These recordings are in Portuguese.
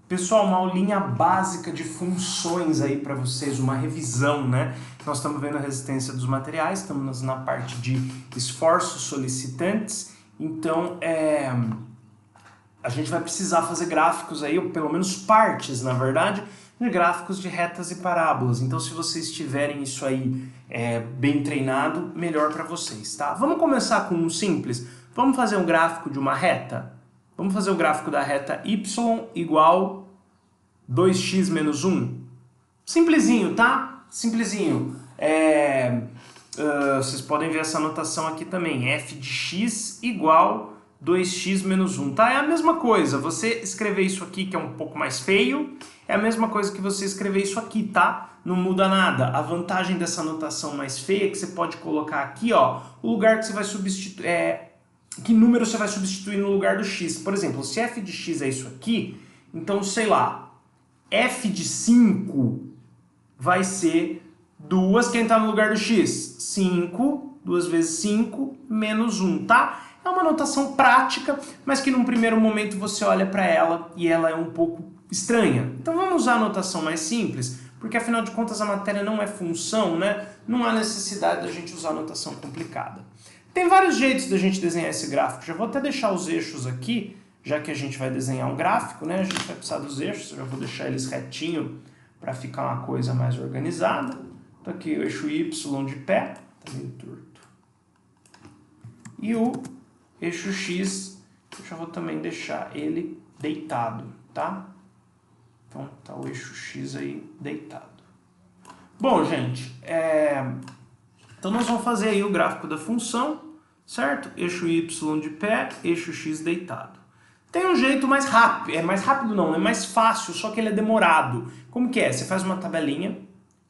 Pessoal, uma aulinha básica de funções aí para vocês, uma revisão, né? Nós estamos vendo a resistência dos materiais, estamos na parte de esforços solicitantes, então a gente vai precisar fazer gráficos aí, ou pelo menos partes, na verdade, de gráficos de retas e parábolas. Então, se vocês tiverem isso aí bem treinado, melhor para vocês, tá? Vamos começar com um simples. Vamos fazer um gráfico de uma reta? Vamos fazer o gráfico da reta y igual 2x menos 1. Simplesinho, tá? Simplesinho. Vocês podem ver essa anotação aqui também. F de x igual 2x menos 1, tá? É a mesma coisa. Você escrever isso aqui, que é um pouco mais feio, é a mesma coisa que você escrever isso aqui, tá? Não muda nada. A vantagem dessa anotação mais feia é que você pode colocar aqui, ó, o lugar que você vai substituir... que número você vai substituir no lugar do x. Por exemplo, se f de x é isso aqui, então, sei lá, f de 5 vai ser 2, quem está no lugar do x? 5, 2 vezes 5, menos 1, tá? É uma notação prática, mas que num primeiro momento você olha para ela e ela é um pouco estranha. Então vamos usar a notação mais simples, porque afinal de contas a matéria não é função, né? Não há necessidade da gente usar a notação complicada. Tem vários jeitos da gente desenhar esse gráfico. Já vou até deixar os eixos aqui, já que a gente vai desenhar um gráfico, né? A gente vai precisar dos eixos, eu já vou deixar eles retinho para ficar uma coisa mais organizada. Então aqui o eixo Y de pé, tá meio torto. E o eixo X, eu já vou também deixar ele deitado, tá? Então tá o eixo X aí deitado. Bom, gente, então nós vamos fazer aí o gráfico da função, certo? Eixo Y de pé, eixo X deitado. Tem um jeito mais rápido, mais rápido não, é mais fácil, só que ele é demorado. Como que é? Você faz uma tabelinha,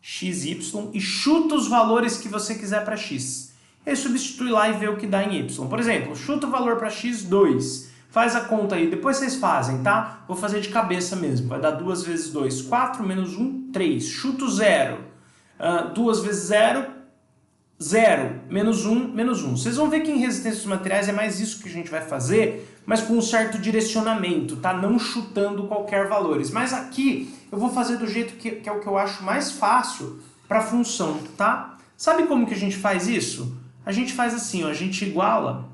x, y, e chuta os valores que você quiser para x. E aí substitui lá e vê o que dá em y. Por exemplo, chuta o valor para x, 2. Faz a conta aí, depois vocês fazem, tá? Vou fazer de cabeça mesmo. Vai dar 2 vezes 2, 4, menos 1, 3. Chuta o 0. 2 vezes 0, 0, menos 1, menos 1. Vocês vão ver que em resistência dos materiais é mais isso que a gente vai fazer, mas com um certo direcionamento, tá? Não chutando qualquer valores. Mas aqui eu vou fazer do jeito que é o que eu acho mais fácil para a função, tá? Sabe como que a gente faz isso? A gente faz assim, ó, a gente iguala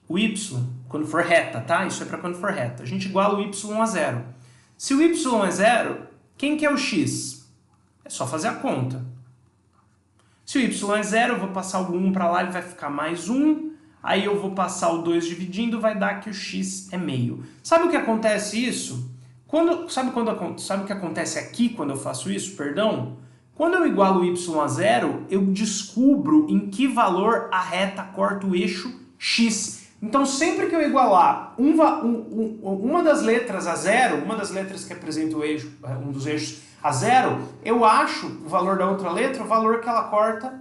o y quando for reta, tá? Isso é para quando for reta. A gente iguala o y a 0. Se o y é 0, quem que é o x? É só fazer a conta. Se o y é 0, eu vou passar o 1 para lá, ele vai ficar mais 1. Aí eu vou passar o 2 dividindo, vai dar que o x é meio. Sabe o que acontece isso? Sabe o que acontece aqui quando eu faço isso? Perdão? Quando eu igualo o y a 0, eu descubro em que valor a reta corta o eixo x. Então sempre que eu igualar uma das letras a 0, uma das letras que apresenta o eixo, um dos eixos a 0, eu acho o valor da outra letra, o valor que ela corta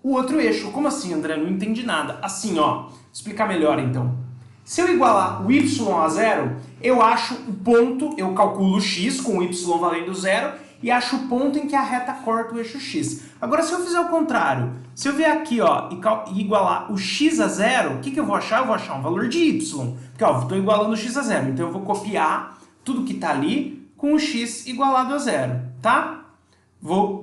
o outro eixo. Como assim, André? Não entendi nada. Assim, ó. Vou explicar melhor, então. Se eu igualar o y a 0, eu acho o ponto, eu calculo o x com o y valendo 0 e acho o ponto em que a reta corta o eixo x. Agora, se eu fizer o contrário, se eu vier aqui, ó, e igualar o x a 0, o que eu vou achar? Eu vou achar um valor de y. Porque, ó, estou igualando o x a 0. Então, eu vou copiar tudo que está ali com o x igualado a 0, tá?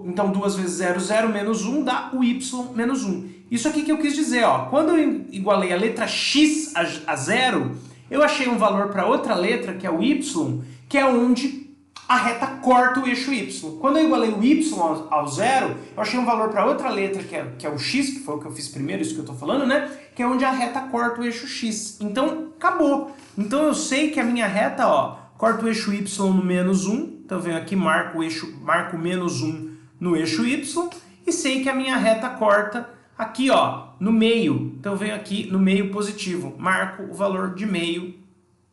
Então, 2 vezes 0, 0 menos 1 dá o y menos 1. Isso aqui que eu quis dizer, ó. Quando eu igualei a letra x a 0, eu achei um valor para outra letra, que é o y, que é onde a reta corta o eixo y. Quando eu igualei o y ao 0, eu achei um valor para outra letra, que é o x, que foi o que eu fiz primeiro, isso que eu estou falando, né? Que é onde a reta corta o eixo x. Então, acabou. Então, eu sei que a minha reta, ó, corta o eixo y no menos 1. Então, eu venho aqui, marco o menos 1 no eixo y. E sei que a minha reta corta aqui, ó, no meio. Então, eu venho aqui no meio positivo. Marco o valor de meio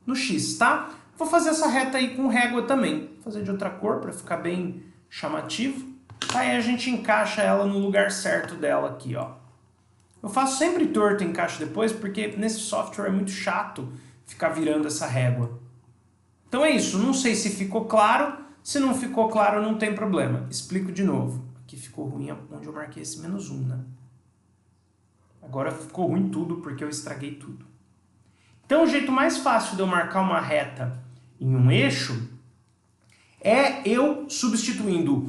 no x, tá? Vou fazer essa reta aí com régua também. Vou fazer de outra cor para ficar bem chamativo. Aí a gente encaixa ela no lugar certo dela aqui, ó. Eu faço sempre torto e encaixo depois, porque nesse software é muito chato ficar virando essa régua. Então é isso. Não sei se ficou claro. Se não ficou claro, não tem problema. Explico de novo. Aqui ficou ruim onde eu marquei esse menos 1, né? Agora ficou ruim tudo porque eu estraguei tudo. Então o jeito mais fácil de eu marcar uma reta em um eixo é eu substituindo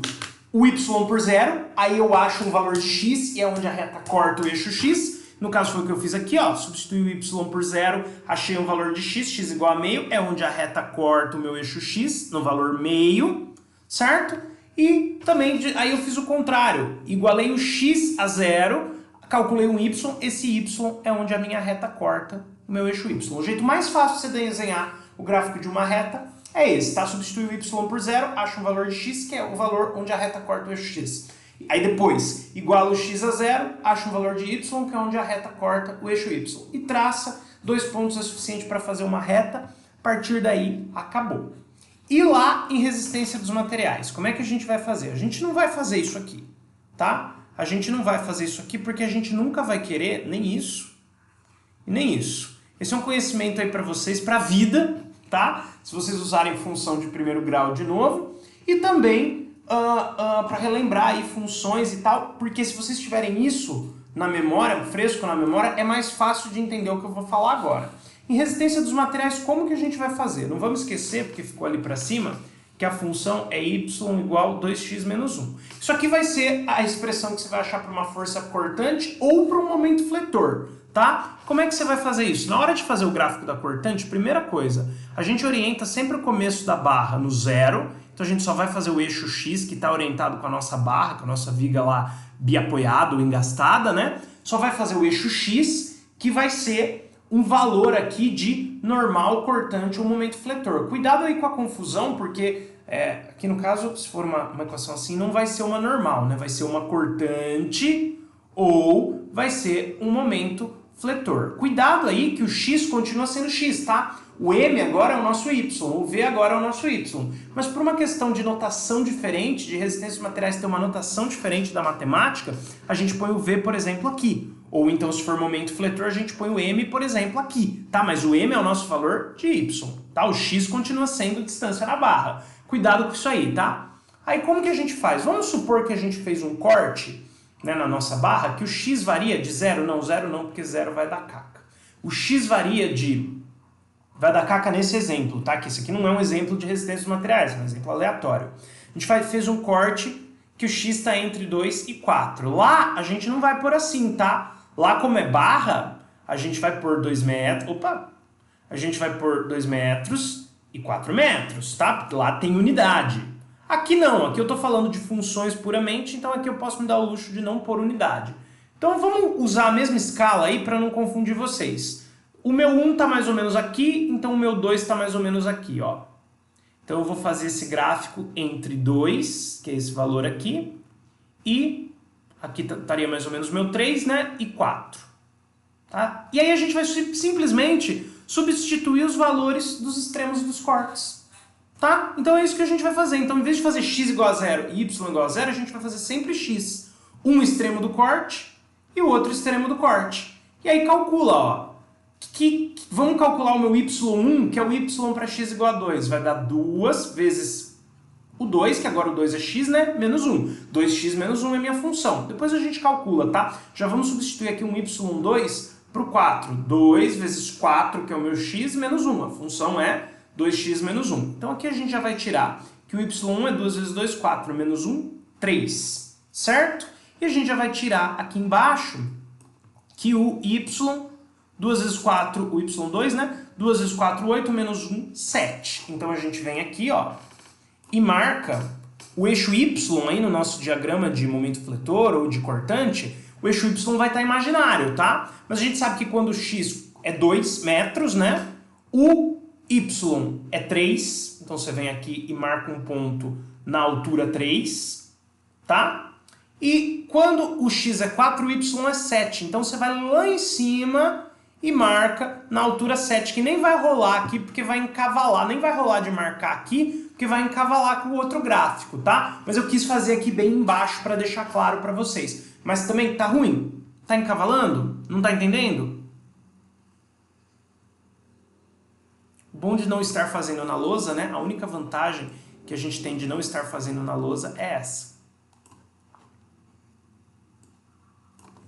o y por zero, aí eu acho um valor de x e é onde a reta corta o eixo x. No caso foi o que eu fiz aqui, ó, substituí o y por zero, achei um valor de x igual a meio, é onde a reta corta o meu eixo x no valor meio, certo? E também, aí eu fiz o contrário, igualei o x a zero, calculei um y, esse y é onde a minha reta corta o meu eixo y. O jeito mais fácil de você desenhar o gráfico de uma reta é esse, tá? Substitui o y por zero, acha um valor de x, que é o valor onde a reta corta o eixo x. Aí depois, iguala o x a zero, acha um valor de y, que é onde a reta corta o eixo y. E traça 2 pontos é suficiente para fazer uma reta, a partir daí, acabou. E lá em resistência dos materiais, como é que a gente vai fazer? A gente não vai fazer isso aqui, tá? A gente não vai fazer isso aqui porque a gente nunca vai querer nem isso e nem isso. Esse é um conhecimento aí para vocês, para a vida, tá? Se vocês usarem função de primeiro grau de novo. E também para relembrar aí funções e tal, porque se vocês tiverem isso na memória, fresco na memória, é mais fácil de entender o que eu vou falar agora. Em resistência dos materiais, como que a gente vai fazer? Não vamos esquecer, porque ficou ali para cima, que a função é y igual a 2x menos 1. Isso aqui vai ser a expressão que você vai achar para uma força cortante ou para um momento fletor, tá? Como é que você vai fazer isso? Na hora de fazer o gráfico da cortante, primeira coisa, a gente orienta sempre o começo da barra no zero, então a gente só vai fazer o eixo x, que está orientado com a nossa barra, com a nossa viga lá biapoiada ou engastada, né? Só vai fazer o eixo x, que vai ser um valor aqui de normal, cortante ou momento fletor. Cuidado aí com a confusão, porque aqui no caso, se for uma equação assim, não vai ser uma normal, né? Vai ser uma cortante ou vai ser um momento fletor. Cuidado aí que o x continua sendo x, tá? O m agora é o nosso y, o v agora é o nosso y. Mas por uma questão de notação diferente, de resistência dos materiais ter uma notação diferente da matemática, a gente põe o v, por exemplo, aqui. Ou então, se for momento fletor, a gente põe o m, por exemplo, aqui, tá? Mas o m é o nosso valor de y, tá? O x continua sendo distância na barra. Cuidado com isso aí, tá? Aí, como que a gente faz? Vamos supor que a gente fez um corte, né, na nossa barra, que o x varia de zero? Não, zero não, porque zero vai dar caca. O x varia de... vai dar caca nesse exemplo, tá? Que esse aqui não é um exemplo de resistência dos materiais, é um exemplo aleatório. A gente fez um corte que o x está entre 2 e 4. Lá, a gente não vai pôr assim, tá? Lá, como é barra, a gente vai pôr 2 metros... Opa! A gente vai pôr 2 metros e 4 metros, tá? Porque lá tem unidade. Aqui não, aqui eu estou falando de funções puramente, então aqui eu posso me dar o luxo de não pôr unidade. Então vamos usar a mesma escala aí para não confundir vocês. O meu 1 está mais ou menos aqui, então o meu 2 está mais ou menos aqui, ó. Então eu vou fazer esse gráfico entre 2, que é esse valor aqui, e aqui estaria mais ou menos o meu 3, né? E 4. Tá? E aí a gente vai simplesmente substituir os valores dos extremos dos cortes. Tá? Então é isso que a gente vai fazer. Então, em vez de fazer x igual a 0 e y igual a 0, a gente vai fazer sempre x. Um extremo do corte e o outro extremo do corte. E aí calcula, ó. Vamos calcular o meu y1, que é o y para x igual a 2. Vai dar 2 vezes o 2, que agora o 2 é x, né? Menos 1. 2x menos 1 é minha função. Depois a gente calcula, tá? Já vamos substituir aqui um y2 para o 4. 2 vezes 4, que é o meu x, menos 1. A função é 2x menos 1. Então aqui a gente já vai tirar que o y1 é 2 vezes 2, 4, menos 1, 3. Certo? E a gente já vai tirar aqui embaixo que o y, 2 vezes 4, o y2, né? 2 vezes 4, 8, menos 1, 7. Então a gente vem aqui, ó, e marca o eixo y aí no nosso diagrama de momento fletor ou de cortante, o eixo y vai estar imaginário, tá? Mas a gente sabe que quando o x é 2 metros, né? O y é 3, então você vem aqui e marca um ponto na altura 3, tá? E quando o x é 4, o y é 7, então você vai lá em cima e marca na altura 7, que nem vai rolar aqui, porque vai encavalar, nem vai rolar de marcar aqui, porque vai encavalar com o outro gráfico, tá? Mas eu quis fazer aqui bem embaixo para deixar claro para vocês. Mas também tá ruim? Tá encavalando? Não tá entendendo? O bom de não estar fazendo na lousa, né? A única vantagem que a gente tem de não estar fazendo na lousa é essa.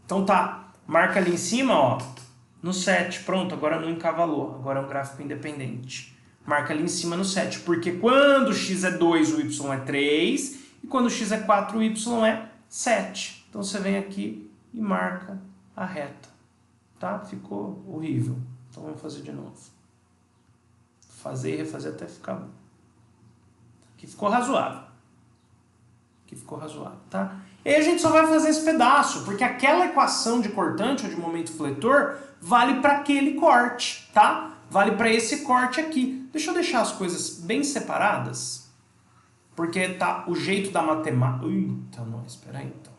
Então tá, marca ali em cima, ó, no 7, pronto, agora não encavalou, agora é um gráfico independente. Marca ali em cima no 7, porque quando x é 2, o y é 3, e quando x é 4, o y é 7. Então você vem aqui e marca a reta, tá? Ficou horrível. Então vamos fazer de novo. Fazer e refazer até ficar bom. Aqui ficou razoável. Aqui ficou razoável, tá? E aí a gente só vai fazer esse pedaço, porque aquela equação de cortante ou de momento fletor vale para aquele corte, tá? Vale para esse corte aqui. Deixa eu deixar as coisas bem separadas, porque tá o jeito da matemática... Eita, não, espera aí então.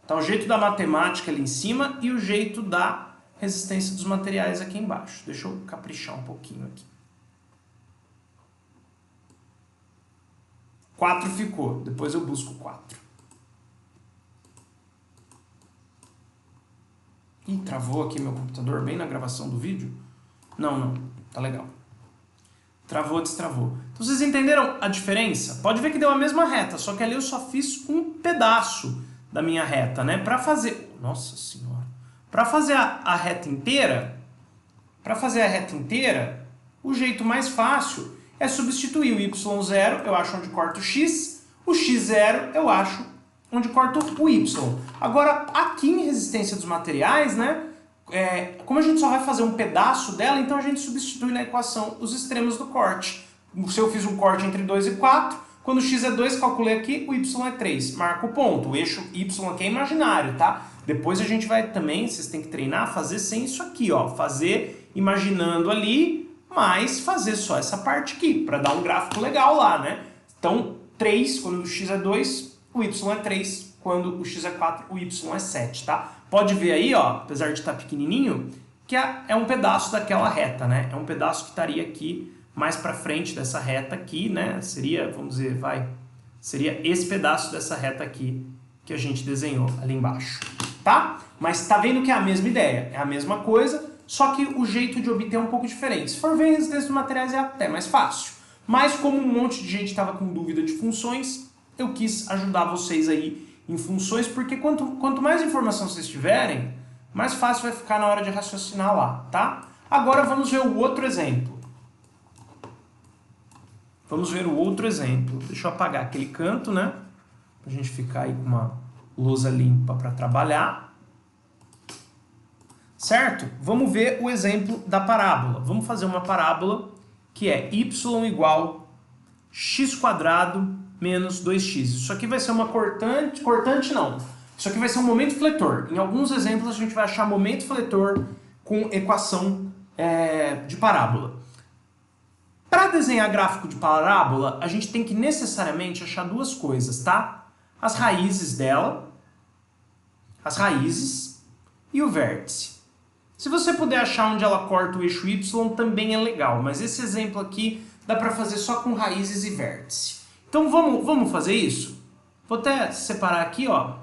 Tá o jeito da matemática ali em cima e o jeito da resistência dos materiais aqui embaixo. Deixa eu caprichar um pouquinho aqui. 4 ficou, depois eu busco 4. Ih, travou aqui meu computador bem na gravação do vídeo. Não, tá legal. Travou, destravou. Então vocês entenderam a diferença? Pode ver que deu a mesma reta, só que ali eu só fiz um pedaço da minha reta, né? Para fazer... Nossa senhora! Para fazer a reta inteira, o jeito mais fácil é substituir o y0, eu acho onde corta o x, o x0 eu acho onde corta o y. Agora, aqui em resistência dos materiais, né? Como a gente só vai fazer um pedaço dela, então a gente substitui na equação os extremos do corte. Se eu fiz um corte entre 2 e 4, quando o x é 2, calculei aqui, o y é 3. Marca o ponto. O eixo y aqui é imaginário, tá? Depois a gente vai também, vocês têm que treinar, fazer sem isso aqui, ó. Fazer imaginando ali, mas fazer só essa parte aqui, para dar um gráfico legal lá, né? Então, 3, quando o x é 2, o y é 3. Quando o x é 4, o y é 7, tá? Pode ver aí, ó, apesar de estar pequenininho, que é um pedaço daquela reta, né? É um pedaço que estaria aqui mais para frente dessa reta aqui, né? Seria, vamos dizer, seria esse pedaço dessa reta aqui que a gente desenhou ali embaixo, tá? Mas tá vendo que é a mesma ideia, é a mesma coisa, só que o jeito de obter é um pouco diferente. Se for ver em resistência dos materiais é até mais fácil. Mas como um monte de gente estava com dúvida de funções, eu quis ajudar vocês aí em funções, porque quanto mais informação vocês tiverem, mais fácil vai ficar na hora de raciocinar lá, tá? Agora vamos ver o outro exemplo. Vamos ver o outro exemplo. Deixa eu apagar aquele canto, né? Pra gente ficar aí com uma lousa limpa para trabalhar. Certo? Vamos ver o exemplo da parábola. Vamos fazer uma parábola que é y igual x² menos 2x. Isso aqui vai ser uma cortante não. Isso aqui vai ser um momento fletor. Em alguns exemplos a gente vai achar momento fletor com equação de parábola. Para desenhar gráfico de parábola, a gente tem que necessariamente achar duas coisas, tá? As raízes dela, as raízes e o vértice. Se você puder achar onde ela corta o eixo y, também é legal, mas esse exemplo aqui dá para fazer só com raízes e vértice. Então vamos fazer isso? Vou até separar aqui, ó.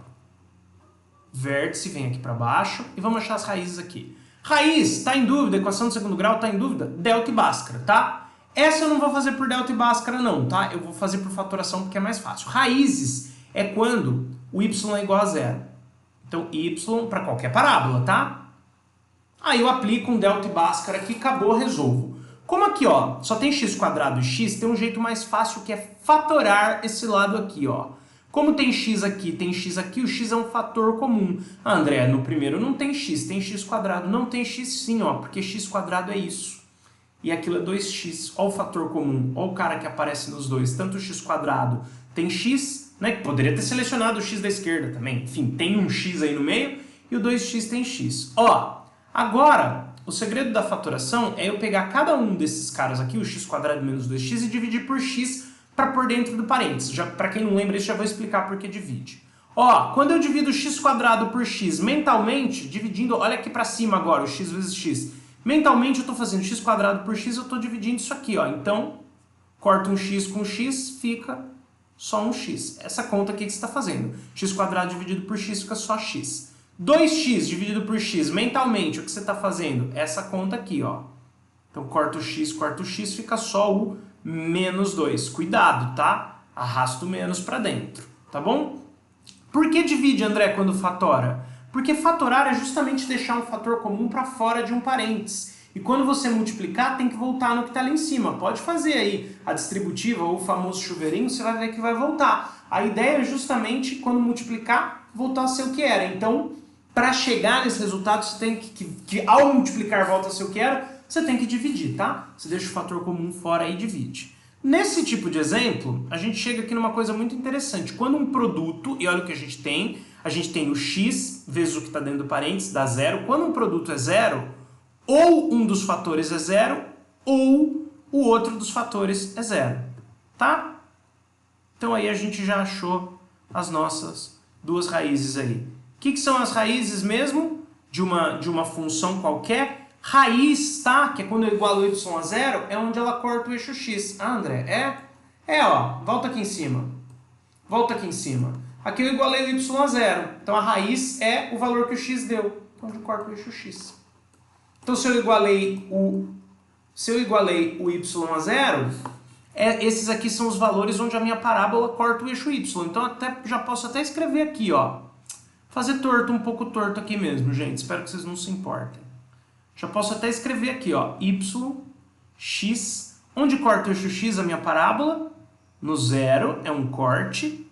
Vértice vem aqui para baixo e vamos achar as raízes aqui. Raiz, está em dúvida, equação de segundo grau está em dúvida? Delta e Bhaskara, tá? Essa eu não vou fazer por delta e Bhaskara não, tá? Eu vou fazer por fatoração porque é mais fácil. Raízes é quando o y é igual a zero. Então y para qualquer parábola, tá? Aí eu aplico um delta e Bhaskara aqui, acabou, resolvo. Como aqui, ó, só tem x² e x, tem um jeito mais fácil que é fatorar esse lado aqui, ó. Como tem x aqui, o x é um fator comum. Ah, André, no primeiro não tem x, tem x². Não tem x sim, ó, porque x² é isso. E aquilo é 2x. Ó o fator comum, ó o cara que aparece nos dois. Tanto o x² tem x, né, que poderia ter selecionado o x da esquerda também. Enfim, tem um x aí no meio e o 2x tem x. Ó, agora, o segredo da fatoração é eu pegar cada um desses caras aqui, o x² menos 2x, e dividir por x para pôr dentro do parênteses. Para quem não lembra isso, já vou explicar por que divide. Ó, quando eu divido x² por x mentalmente, dividindo, olha aqui para cima agora, o x vezes x. Mentalmente eu estou fazendo x² por x, eu estou dividindo isso aqui, ó. Então, corta um x com x, fica só um x. Essa conta aqui que você está fazendo. x² dividido por x fica só x. 2x dividido por x, mentalmente, o que você está fazendo? Essa conta aqui, ó. Então, corta o x, fica só o menos 2. Cuidado, tá? Arrasta o menos para dentro, tá bom? Por que divide, André, quando fatora? Porque fatorar é justamente deixar um fator comum para fora de um parênteses. E quando você multiplicar, tem que voltar no que está ali em cima. Pode fazer aí a distributiva ou o famoso chuveirinho, você vai ver que vai voltar. A ideia é justamente, quando multiplicar, voltar a ser o que era. Então, para chegar nesse resultado, você tem que ao multiplicar volta a ser o que era, você tem que dividir, tá? Você deixa o fator comum fora e divide. Nesse tipo de exemplo, a gente chega aqui numa coisa muito interessante. Quando um produto, e olha o que a gente tem o x vezes o que está dentro do parênteses, dá zero. Quando um produto é zero, ou um dos fatores é zero, ou o outro dos fatores é zero, tá? Então aí a gente já achou as nossas duas raízes aí. O que são as raízes mesmo de uma função qualquer? Raiz, tá? Que é quando eu igualo y a zero, é onde ela corta o eixo x. Ah, André, ó, volta aqui em cima. Volta aqui em cima. Aqui eu igualei o y a zero. Então a raiz é o valor que o x deu. Então onde corta o eixo x. Então se eu igualei o y a zero, esses aqui são os valores onde a minha parábola corta o eixo y. Então já posso até escrever aqui, ó. Fazer torto, um pouco torto aqui mesmo, gente. Espero que vocês não se importem. Já posso até escrever aqui, ó, y, x, onde corta o eixo x a minha parábola? No 0 é um corte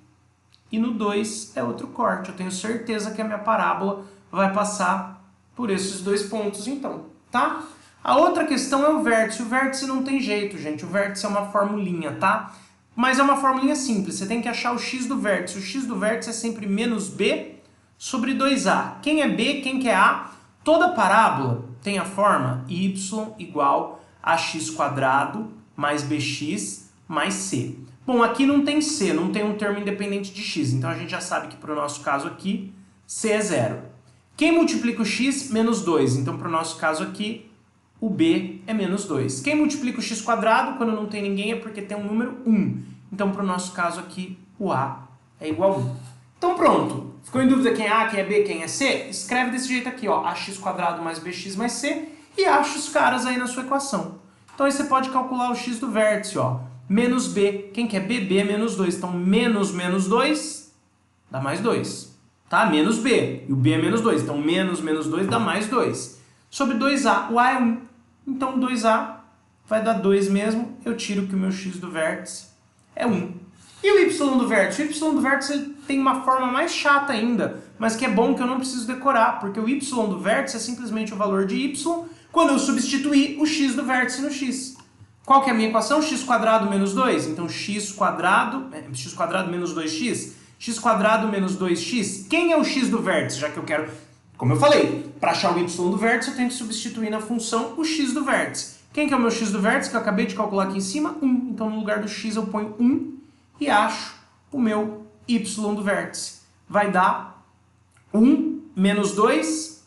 e no 2 é outro corte. Eu tenho certeza que a minha parábola vai passar por esses dois pontos, então, tá? A outra questão é o vértice. O vértice não tem jeito, gente. O vértice é uma formulinha, tá? Mas é uma formulinha simples. Você tem que achar o x do vértice. O x do vértice é sempre menos b sobre 2a. Quem é b, quem que é a? Toda parábola tem a forma y igual a x² mais bx mais c. Bom, aqui não tem c, não tem um termo independente de x, então a gente já sabe que para o nosso caso aqui, c é zero. Quem multiplica o x? Menos 2, então para o nosso caso aqui, o b é menos 2. Quem multiplica o x², quando não tem ninguém, é porque tem um número 1. Então para o nosso caso aqui, o a é igual a 1. Então pronto. Ficou em dúvida quem é A, quem é B, quem é C? Escreve desse jeito aqui, ó, ax² mais bx mais c, e acha os caras aí na sua equação. Então aí você pode calcular o x do vértice, ó, menos b, quem que é B? B é menos 2, então menos 2 dá mais 2, tá? Menos b, e o b é menos 2, então menos 2 dá mais 2. Sobre 2a, o a é 1, então 2a vai dar 2 mesmo, eu tiro que o meu x do vértice é 1. E o y do vértice? O y do vértice ele tem uma forma mais chata ainda, mas que é bom que eu não preciso decorar, porque o y do vértice é simplesmente o valor de y quando eu substituir o x do vértice no x. Qual que é a minha equação? x² menos 2. Então x² menos 2x. x² menos 2x. Quem é o x do vértice? Já que eu quero, como eu falei, para achar o y do vértice eu tenho que substituir na função o x do vértice. Quem que é o meu x do vértice que eu acabei de calcular aqui em cima? 1. Então no lugar do x eu ponho 1. E acho o meu y do vértice. Vai dar 1 menos 2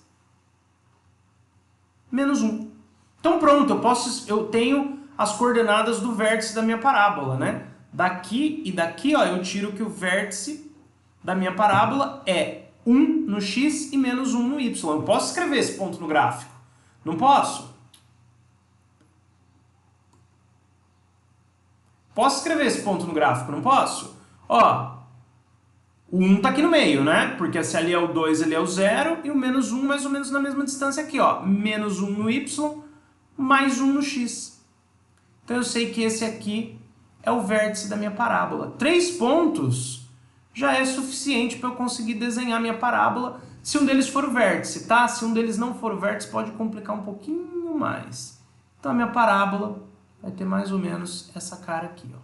menos 1. Então pronto, eu tenho as coordenadas do vértice da minha parábola, né? Daqui e daqui, ó, eu tiro que o vértice da minha parábola é 1 no x e menos 1 no y. Eu posso escrever esse ponto no gráfico? Não posso? Posso escrever esse ponto no gráfico? Não posso? Ó, o 1 está aqui no meio, né? Porque se ali é o 2, ali é o 0, e o menos 1 mais ou menos na mesma distância aqui, ó. Menos 1 no y, mais 1 no x. Então eu sei que esse aqui é o vértice da minha parábola. 3 pontos já é suficiente para eu conseguir desenhar minha parábola, se um deles for o vértice, tá? Se um deles não for o vértice, pode complicar um pouquinho mais. Então a minha parábola vai ter mais ou menos essa cara aqui, ó.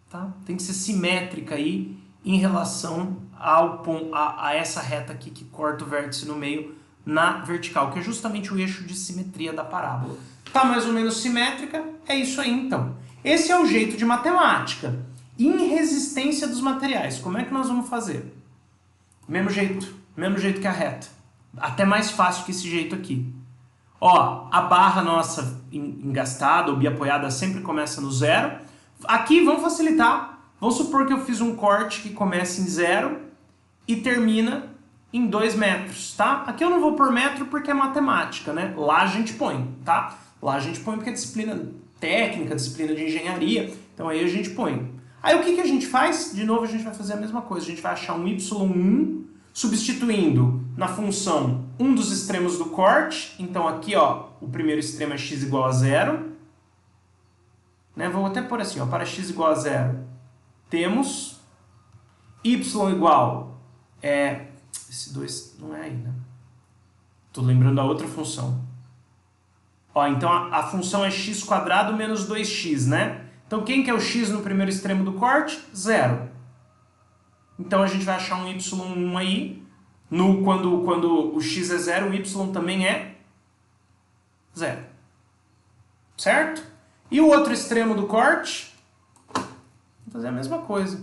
Tá? Tem que ser simétrica aí em relação a essa reta aqui que corta o vértice no meio na vertical, que é justamente o eixo de simetria da parábola. Tá mais ou menos simétrica? É isso aí, então. Esse é o jeito de matemática. Resistência dos materiais. Como é que nós vamos fazer? Mesmo jeito que a reta. Até mais fácil que esse jeito aqui. Ó, a barra nossa engastada ou biapoiada sempre começa no 0. Aqui, vamos facilitar. Vamos supor que eu fiz um corte que começa em 0 e termina em 2 metros, tá? Aqui eu não vou por metro porque é matemática, né? Lá a gente põe, tá? Lá a gente põe porque é disciplina técnica, disciplina de engenharia. Então aí a gente põe. Aí o que a gente faz? De novo a gente vai fazer a mesma coisa. A gente vai achar um y1 Substituindo na função um dos extremos do corte, então aqui ó, o primeiro extremo é x igual a 0. Né? Vou até pôr assim, ó, para x igual a 0, temos y igual, esse 2 não é aí, né? Estou lembrando da outra função. Ó, então a função é x² menos 2x, né? Então quem que é o x no primeiro extremo do corte? 0. Então a gente vai achar um y1 aí. Quando o x é 0, o y também é 0. Certo? E o outro extremo do corte? Vou fazer a mesma coisa.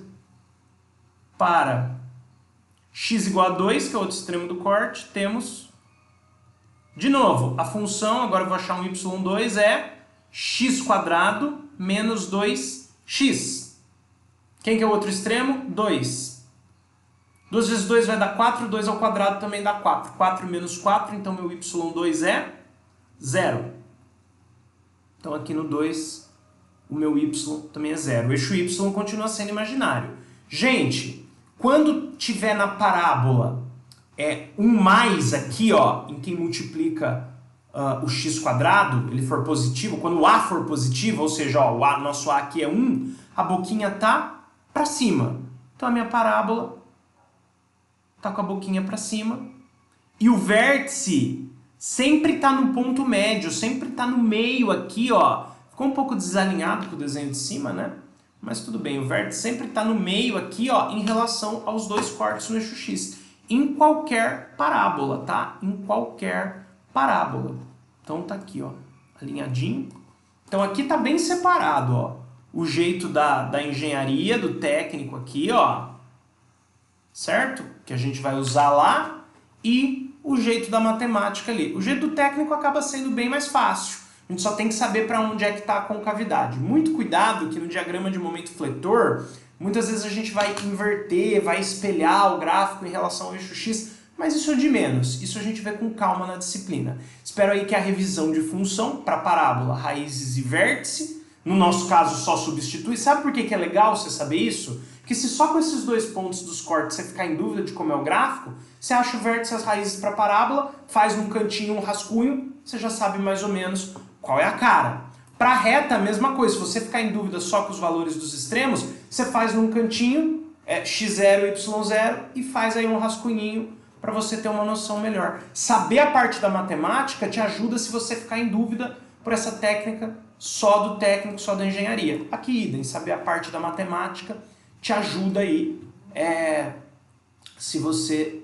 Para x igual a 2, que é o outro extremo do corte, temos, de novo, a função, agora eu vou achar um y2, é x² menos 2x. Quem que é o outro extremo? 2. 2 vezes 2 vai dar 4, 2 ao quadrado também dá 4. 4 menos 4, então meu y2 é 0. Então aqui no 2, o meu y também é 0. O eixo y continua sendo imaginário. Gente, quando tiver na parábola um mais aqui, ó, em quem multiplica o x², ele for positivo, quando o a for positivo, ou seja, ó, nosso a aqui é 1, a boquinha tá para cima. Então a minha parábola tá com a boquinha para cima. E o vértice sempre está no ponto médio, sempre está no meio aqui, ó. Ficou um pouco desalinhado com o desenho de cima, né? Mas tudo bem, o vértice sempre está no meio aqui, ó, em relação aos dois cortes no eixo x. Em qualquer parábola, tá? Em qualquer parábola. Então tá aqui, ó, alinhadinho. Então aqui tá bem separado, ó. O jeito da engenharia, do técnico aqui, ó. Certo? Que a gente vai usar lá. E o jeito da matemática ali. O jeito do técnico acaba sendo bem mais fácil. A gente só tem que saber para onde é que está a concavidade. Muito cuidado que no diagrama de momento fletor, muitas vezes a gente vai inverter, vai espelhar o gráfico em relação ao eixo x, mas isso é de menos. Isso a gente vê com calma na disciplina. Espero aí que a revisão de função para parábola, raízes e vértice, no nosso caso só substitui. Sabe por que é legal você saber isso? Porque se só com esses dois pontos dos cortes você ficar em dúvida de como é o gráfico, você acha o vértice e as raízes para parábola, faz um cantinho, um rascunho, você já sabe mais ou menos qual é a cara. Para reta, a mesma coisa. Se você ficar em dúvida só com os valores dos extremos, você faz num cantinho, x0 y0, e faz aí um rascunhinho para você ter uma noção melhor. Saber a parte da matemática te ajuda se você ficar em dúvida por essa técnica só do técnico, só da engenharia. Aqui, idem, saber a parte da matemática te ajuda aí se você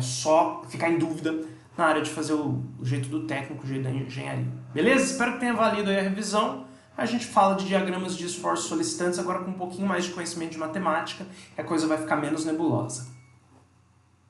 só ficar em dúvida na área de fazer o jeito do técnico, o jeito da engenharia. Beleza? Espero que tenha valido aí a revisão. A gente fala de diagramas de esforços solicitantes agora com um pouquinho mais de conhecimento de matemática, e a coisa vai ficar menos nebulosa.